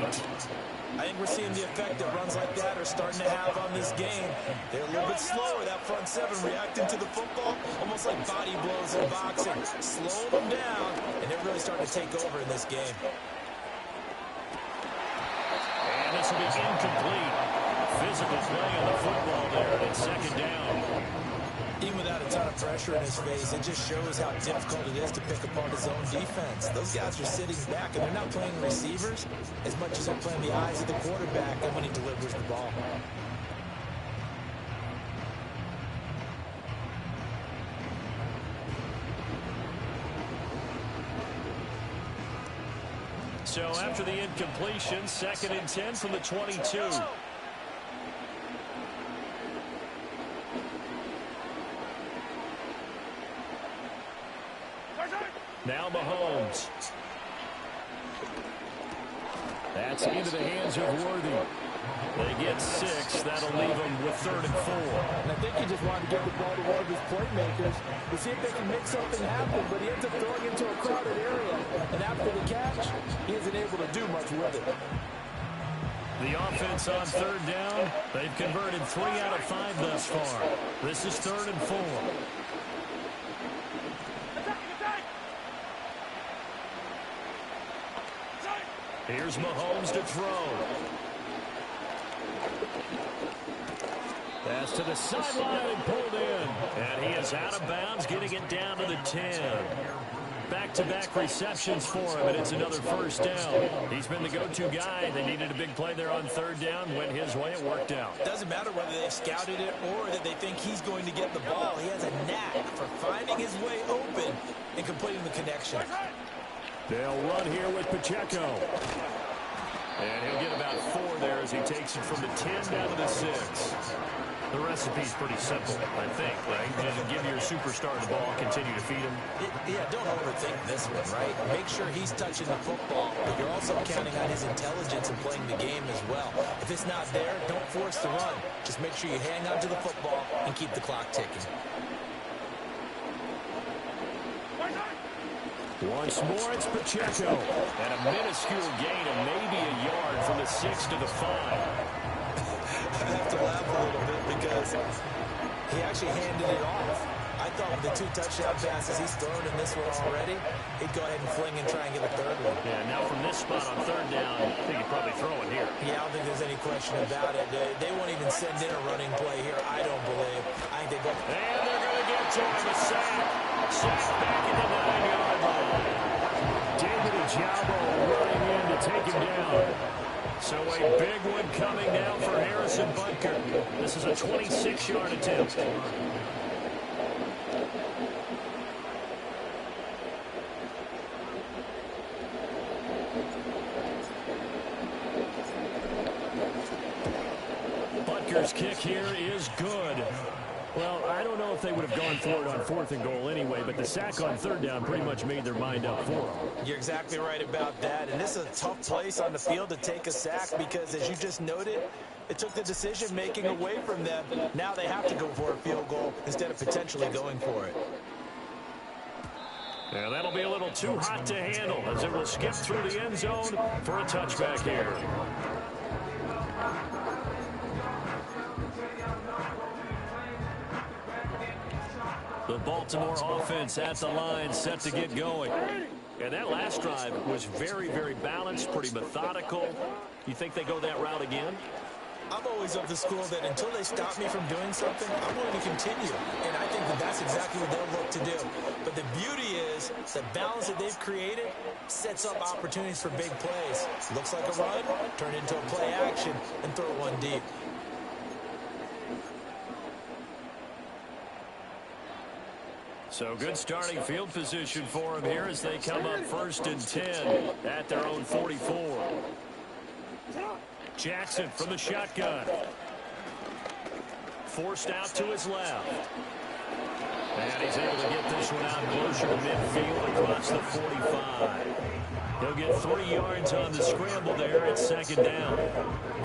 I think we're seeing the effect that runs like that are starting to have on this game. They're a little bit slower, that front 7, reacting to the football, almost like body blows in boxing. Slowing them down, and they're really starting to take over in this game. And this will be incomplete. Physical play on the football there, and it's 2nd down. Even without a ton of pressure in his face, it just shows how difficult it is to pick apart his own defense. Those guys are sitting back, and they're not playing receivers as much as they're playing the eyes of the quarterback and when he delivers the ball. So after the incompletion, 2nd and 10 from the 22. Now Mahomes. That's into the hands of Worthy. They get 6. That'll leave them with 3rd and 4. And I think he just wanted to get the ball to one of his playmakers to see if they can make something happen, but he ends up throwing into a crowded area. And after the catch, he isn't able to do much with it. The offense on 3rd down, they've converted 3 out of 5 thus far. This is 3rd and 4. Here's Mahomes to throw. Pass to the sideline and pulled in. And he is out of bounds, getting it down to the 10. Back-to-back receptions for him, and it's another first down. He's been the go-to guy. They needed a big play there on 3rd down. Went his way. It worked out. Doesn't matter whether they've scouted it or that they think he's going to get the ball. He has a knack for finding his way open and completing the connection. They'll run here with Pacheco. And he'll get about 4 there as he takes it from the 10 down to the 6. The recipe's pretty simple, I think, right? Just give your superstar the ball, continue to feed him. Yeah, don't overthink this one, right? Make sure he's touching the football, but you're also counting on his intelligence in playing the game as well. If it's not there, don't force the run. Just make sure you hang on to the football and keep the clock ticking. Once more, it's Pacheco. And a minuscule gain of maybe a yard from the 6 to the 5. I have to laugh a little bit because He actually handed it off. I thought with the 2 touchdown passes he's thrown in this one already, he'd go ahead and fling and try and get a third one. Yeah, now from this spot on third down, I think he'd probably throw it here. Yeah, I don't think there's any question about it. They won't even send in a running play here, I don't believe. I think they go. And they're going to get to him. A sack. Sack back at the 9-yard line. David Ojabo running in to take him down. So a big one coming now for Harrison Butker. This is a 26-yard attempt. Butker's kick here is good. Well, I don't know if they would have gone for it on 4th and goal anyway, but the sack on 3rd down pretty much made their mind up for them. You're exactly right about that. And this is a tough place on the field to take a sack because, as you just noted, it took the decision-making away from them. Now they have to go for a field goal instead of potentially going for it. Yeah, that'll be a little too hot to handle as it will skip through the end zone for a touchback here. The Baltimore offense at the line, set to get going. And that last drive was very, very balanced, pretty methodical. You think they go that route again? I'm always of the school that until they stop me from doing something, I'm going to continue. And I think that that's exactly what they'll look to do. But the beauty is the balance that they've created sets up opportunities for big plays. Looks like a run, turn into a play action, and throw one deep. So good starting field position for them here as they come up 1st and 10 at their own 44. Jackson from the shotgun. Forced out to his left. And he's able to get this one out closer to midfield across the 45. He'll get 3 yards on the scramble there at 2nd down.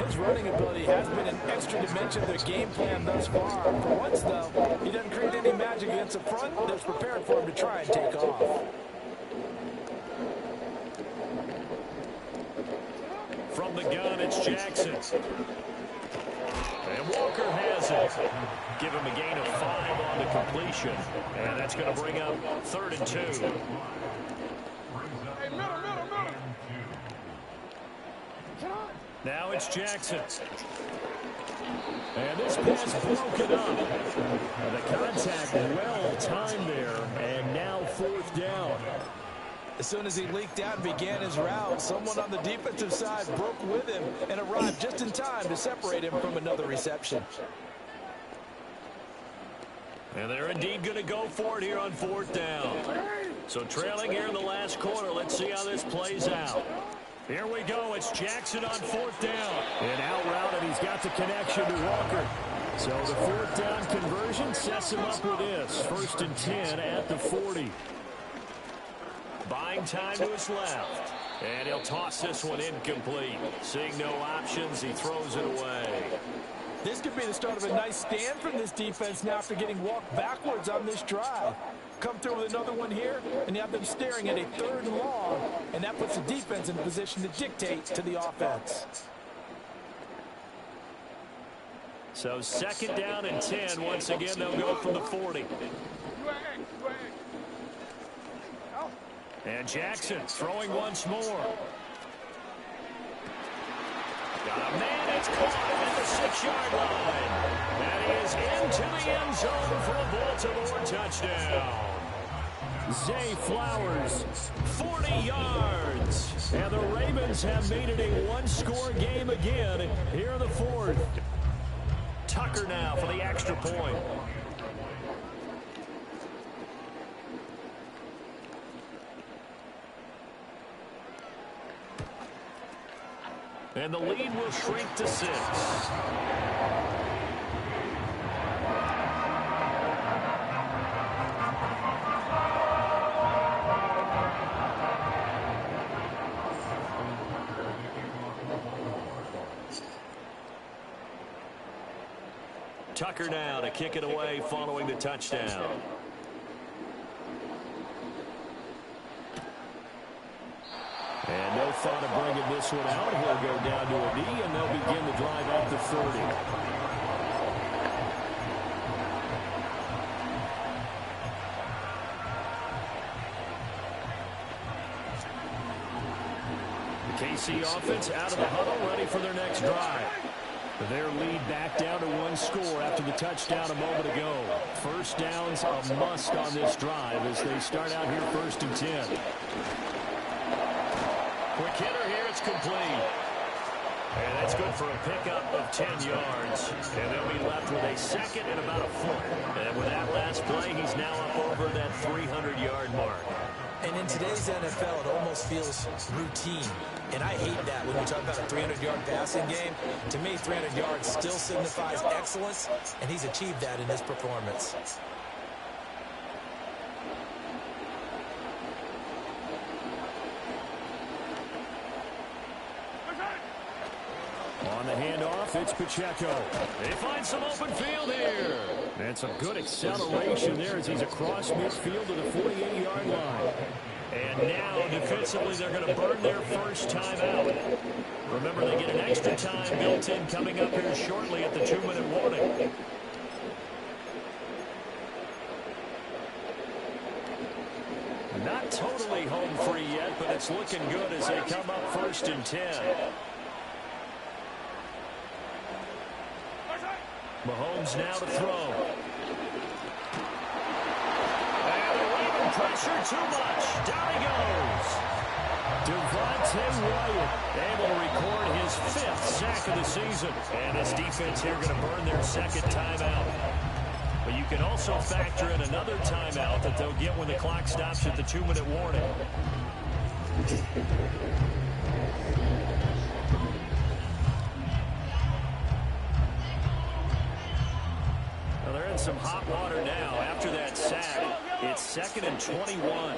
His running ability has been an extra dimension of their game plan thus far. For once, though, he doesn't create any magic against the front that's prepared for him to try and take off. From the gun, it's Jackson. And Walker has it. Give him a gain of 5 on the completion. And that's going to bring up 3rd and 2. Now it's Jackson. And this pass broken up. And the contact well timed there. And now 4th down. As soon as he leaked out and began his route, someone on the defensive side broke with him and arrived just in time to separate him from another reception. And they're indeed going to go for it here on 4th down. So trailing here in the last quarter. Let's see how this plays out. Here we go. It's Jackson on 4th down. And out route, and he's got the connection to Walker. So the 4th down conversion sets him up with this. 1st and 10 at the 40. Buying time to his left. And he'll toss this one incomplete. Seeing no options, he throws it away. This could be the start of a nice stand from this defense now after getting walked backwards on this drive. Come through with another one here, and you have them staring at a 3rd and long, and that puts the defense in a position to dictate to the offense. So 2nd down and 10. Once again, they'll go from the 40. And Jackson throwing once more. Got a man, it's caught at the 6-yard line. That is into the end zone for a Baltimore touchdown. Zay Flowers, 40 yards. And the Ravens have made it a one-score game again here in the 4th. Tucker now for the extra point. And the lead will shrink to 6. Tucker now to kick it away following the touchdown. And no thought of bringing this one out. He'll go down to a knee, and they'll begin the drive at the 30. KC offense out of the huddle, ready for their next drive. Their lead back down to one score after the touchdown a moment ago. First down's a must on this drive as they start out here 1st and 10. Quick hitter here, it's complete. And that's good for a pickup of 10 yards. And they'll be left with a second and about a foot. And with that last play, he's now up over that 300-yard mark. And in today's NFL, it almost feels routine. And I hate that when we talk about a 300-yard passing game. To me, 300 yards still signifies excellence, and he's achieved that in his performance. On the handoff, it's Pacheco. They find some open field here. And some good acceleration there as he's across midfield to the 48-yard line. And now, defensively, they're going to burn their first time out. Remember, they get an extra time built in coming up here shortly at the 2-minute warning. Not totally home free yet, but it's looking good as they come up 1st and 10. Mahomes now to throw. And the Raven pressure too much. Down he goes. Devontae Wyatt able to record his 5th sack of the season. And this defense here going to burn their second timeout. But you can also factor in another timeout that they'll get when the clock stops at the 2-minute warning. They're in some hot water now. After that sack, it's 2nd and 21.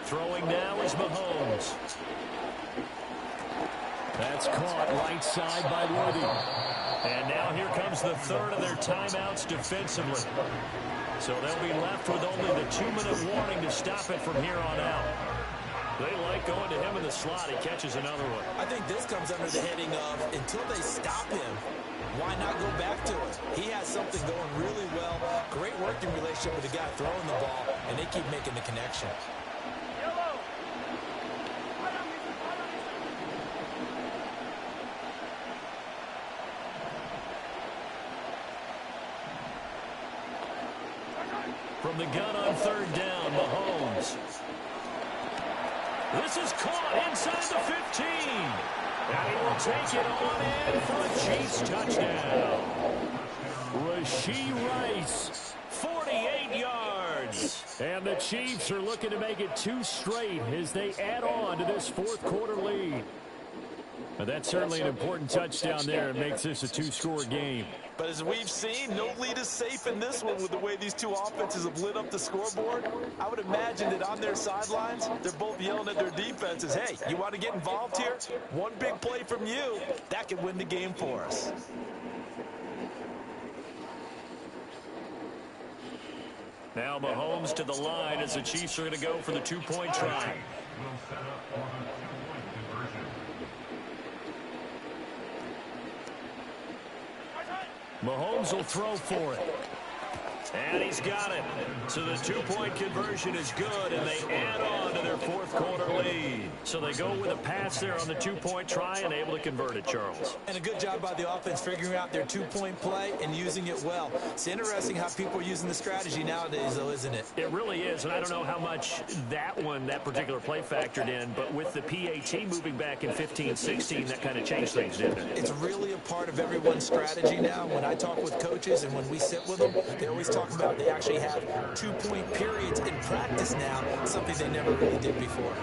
Throwing now is Mahomes. That's caught right side by Worthy. And now here comes the 3rd of their timeouts defensively. So they'll be left with only the 2-minute warning to stop it from here on out. They like going to him in the slot. He catches another one. I think this comes under the heading of until they stop him, why not go back to it? He has something going really well. Great working relationship with the guy throwing the ball, and they keep making the connection. From the gun on 3rd down, Mahomes. This is caught inside the 15. And he will take it on in for a Chiefs touchdown. Rashee Rice, 48 yards. And the Chiefs are looking to make it 2 straight as they add on to this 4th quarter lead. But that's certainly an important touchdown there. It makes this a 2-score game. But as we've seen, no lead is safe in this one with the way these two offenses have lit up the scoreboard. I would imagine that on their sidelines, they're both yelling at their defenses, hey, you want to get involved here? One big play from you, that could win the game for us. Now Mahomes to the line as the Chiefs are going to go for the 2-point try. Mahomes will throw for it. And he's got it. So the 2-point conversion is good, and they add on to their 4th quarter lead. So they go with a pass there on the 2-point try and able to convert it, Charles. And a good job by the offense figuring out their 2-point play and using it well. It's interesting how people are using the strategy nowadays, though, isn't it? It really is, and I don't know how much that particular play factored in, but with the PAT moving back in 15-16, that kind of changed things, didn't it? It's really a part of everyone's strategy now. When I talk with coaches and when we sit with them, they always talk about they actually have 2-point periods in practice now, something they never really did before.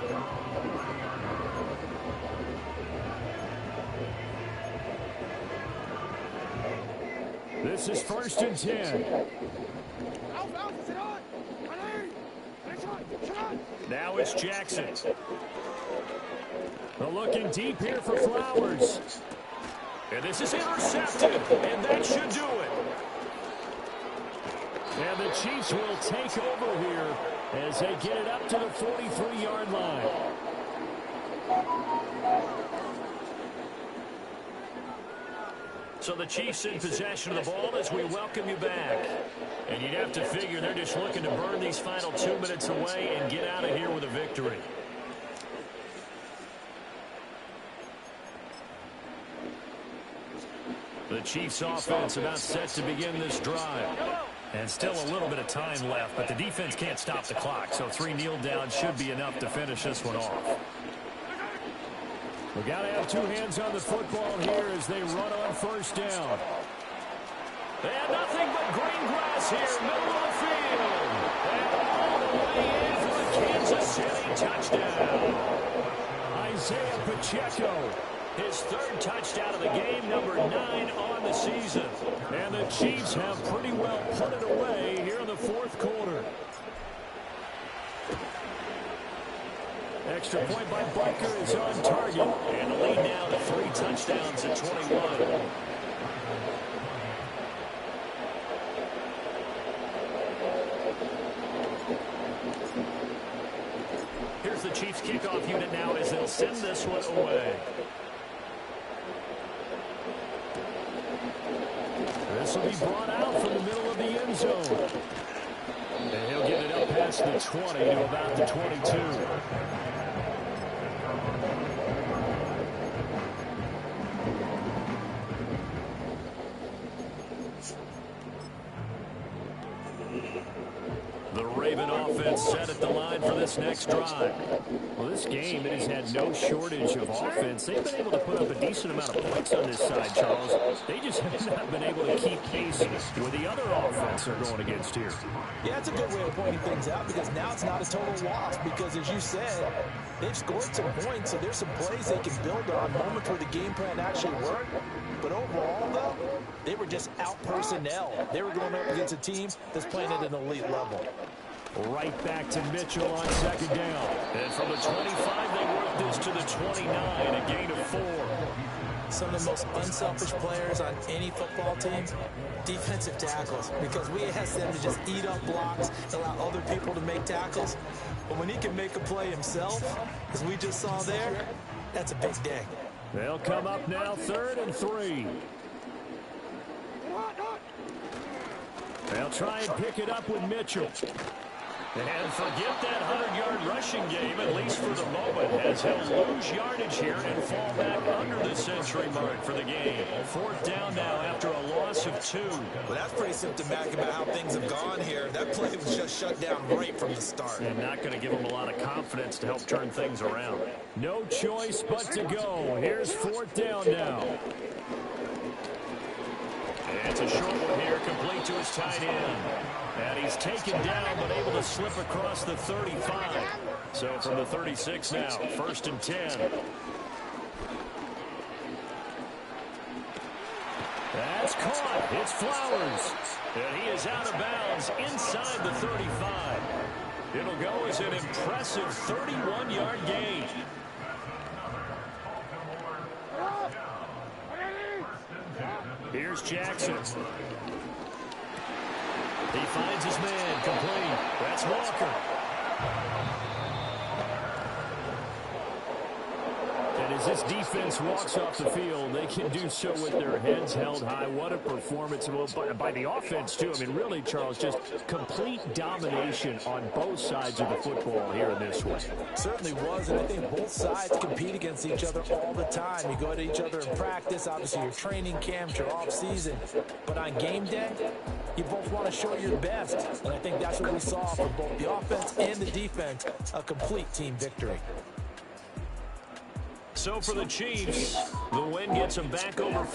This is 1st and 10. Now it's Jackson. They're looking deep here for Flowers. And this is intercepted, and that should do it. And the Chiefs will take over here as they get it up to the 43-yard line. So the Chiefs in possession of the ball as we welcome you back. And you'd have to figure they're just looking to burn these final 2 minutes away and get out of here with a victory. The Chiefs offense about set to begin this drive. And still a little bit of time left, but the defense can't stop the clock. So 3 kneel down should be enough to finish this one off. We got to have 2 hands on the football here as they run on first down. And nothing but green grass here, middle of the field. And all the way in for the Kansas City touchdown. Isaiah Pacheco, his 3rd touchdown of the game, number 9 on the season. And the Chiefs have pretty well put it away here in the 4th quarter. Extra point by Barker is on target. And the lead now to 3 touchdowns at 21. Here's the Chiefs kickoff unit now as they'll send this one away. This will be brought out from the middle of the end zone. And he'll get it up past the 20 to about the 22. The Raven offense set at the line for this next drive. Well, this game, it has had no shortage of offense. They've been able to put up a decent amount of points on this side, Charles. They just have not been able to keep pace with the other offense they're going against here. Yeah, it's a good way of pointing things out because now it's not a total loss because, as you said, they've scored some points, so there's some plays they can build on, moments where the game plan actually worked. But overall, though, they were just out-personnel. They were going up against a team that's playing at an elite level. Right back to Mitchell on 2nd down. And from the 25, they work this to the 29, a gain of 4. Some of the most unselfish players on any football team, defensive tackles, because we ask them to just eat up blocks, allow other people to make tackles. But when he can make a play himself, as we just saw there, that's a big day. They'll come up now 3rd and 3. They'll try and pick it up with Mitchell. And forget that 100-yard rushing game, at least for the moment, as he'll lose yardage here and fall back under the century mark for the game. 4th down now after a loss of 2. Well, that's pretty symptomatic about how things have gone here. That play was just shut down right from the start. And not going to give him a lot of confidence to help turn things around. No choice but to go. Here's 4th down now. And it's a short one here, complete to his tight end. And he's taken down, but able to slip across the 35. So from the 36 now, 1st and 10. That's caught. It's Flowers. And he is out of bounds inside the 35. It'll go as an impressive 31-yard gain. Here's Jackson. He finds his man, complete. That's Walker. And as this defense walks off the field, they can do so with their heads held high. What a performance by the offense, too. I mean, really, Charles, just complete domination on both sides of the football here in this one. Certainly was, and I think both sides compete against each other all the time. You go at each other in practice, obviously your training camps, your off-season. But on game day, you both want to show your best. And I think that's what we saw for both the offense and the defense, a complete team victory. So for the Chiefs, the win gets them back over 5.